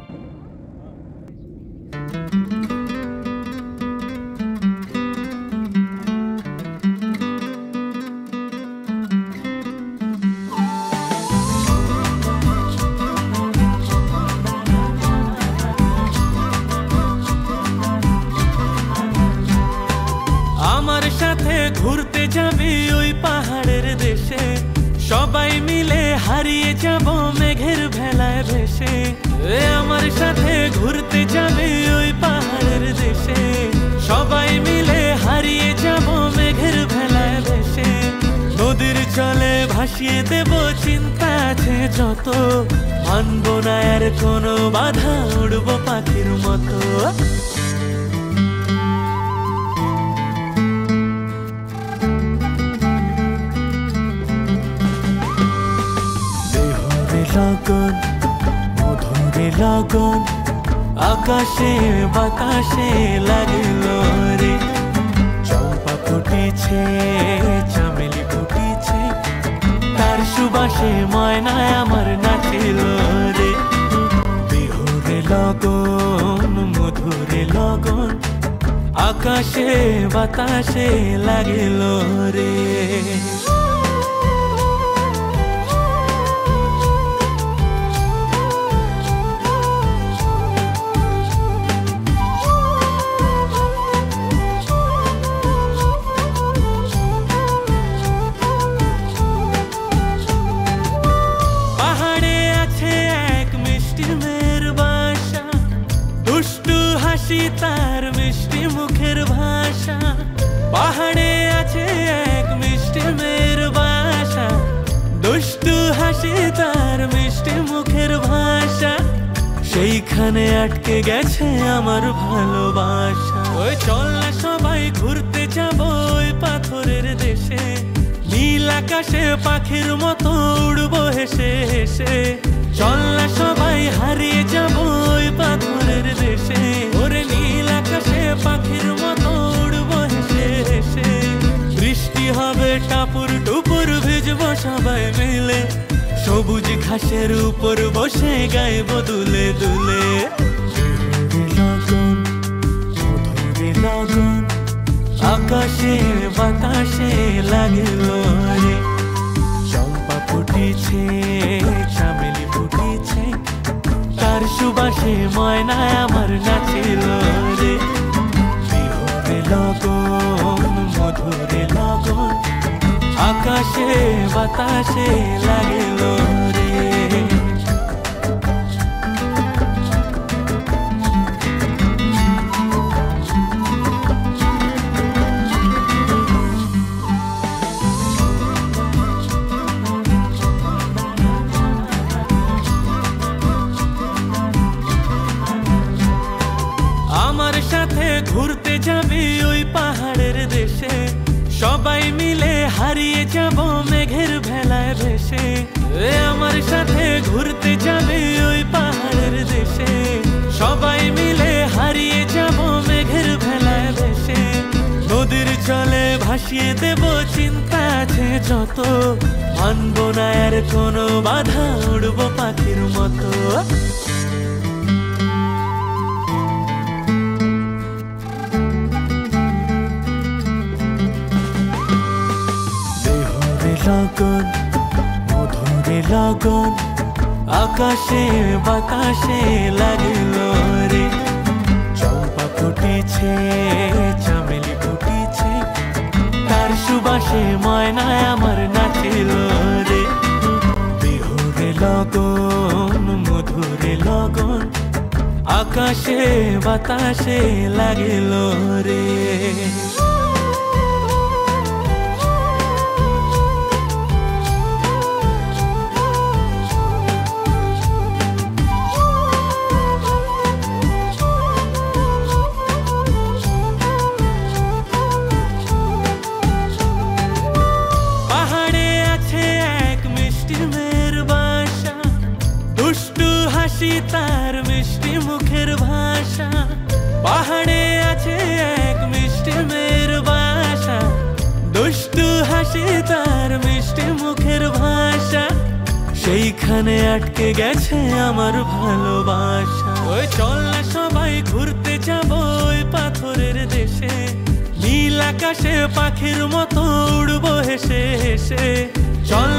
আমার সাথে ঘুরতে যাবি ওই পাহাড়ের দেশে, সবাই মিলে হারিয়ে যাব মেঘের ভেলায় ভেসে। আমার সাথে ঘুরতে যাবি ওই পাহাড়ের দেশে, সবাই মিলে হারিয়ে যাব মেঘের ভেলায় ভেসে। নদীর জলে ভাসিয়ে দেব চিন্তা আছে যত, মানব না আর কোনো বাধা, উড়বো পাখির মতো। লগন মধুরে লগন আকাশে বাতাসে লাগলো রে, চম্পা ফুটেছে চামেলি ফুটেছে, তার সুবাসে ময়নায় আমার নাচিল রে। বিহুরে লগন মধুরে লগন আকাশে বাতাসে লাগলো রে। তার মিষ্টি মুখের ভাষা, পাহাড়ে আছে এক মিষ্টি মেয়ের বাসা, দুষ্টু হাসি তার মিষ্টি মুখের ভাষা, সেইখানে আটকে গেছে আমার ভালোবাসা। ওই চল না সবাই ঘুরতে যাব ওই পাথরের দেশে, নীল আকাশে পাখির মতো উড়বো হেসে হেসে। চল না সবাই হারিয়ে যাব ওই পাথরের দেশে, ওরে নীল আকাশে পাখির মতো উড়বো হেসে হেসে। বৃষ্টি হবে টাপুর টুপুর ভিজবো সবাই মিলে, সবুজ ঘাসের উপর বসে গাইব দুলে দুলে। লগন মধুরে লগন আকাশে বাতাসে লাগলো রে, চম্পা ফুটেছে চামেলি ফুটেছে, তার সুবাসে ময়নায় আমার নাচিল রে। বিহুরে লগন মধুরে লগন আকাশে বাতাসে লাগলো রে। আমার সাথে ঘুরতে যাবি ওই পাহাড়ের দেশে, সবাই মিলে হারিয়ে যাব মেঘের ভেলায় ভেসে। আমার সাথে ঘুরতে যাবি ওই পাহাড়ের দেশে, সবাই মিলে হারিয়ে যাব মেঘের ভেলায় ভেসে। নদীর জলে ভাসিয়ে দেব চিন্তা আছে যত, মানব না আর কোনো বাধা, উড়বো পাখির মতো। লগন মধুরে লগন আকাশে বাতাসে লাগলো রে, চম্পা ফুটেছে চামেলি ফুটেছে, তার সুবাসে ময়নায় আমার নাচিল রে। বিহুরে লগন মধুরে লগন আকাশে বাতাসে লাগলো রে। তার মিষ্টি মুখের ভাষা, পাহাড়ে আছে এক মিষ্টি মেয়ের বাসা, দুষ্টু হাসি তার মিষ্টি মুখের ভাষা, সেইখানে আটকে গেছে আমার ভালোবাসা। ওই চল না সবাই ঘুরতে যাব ওই পাথরের দেশে, নীল আকাশে পাখির মতো উড়বো হেসে হেসে। চল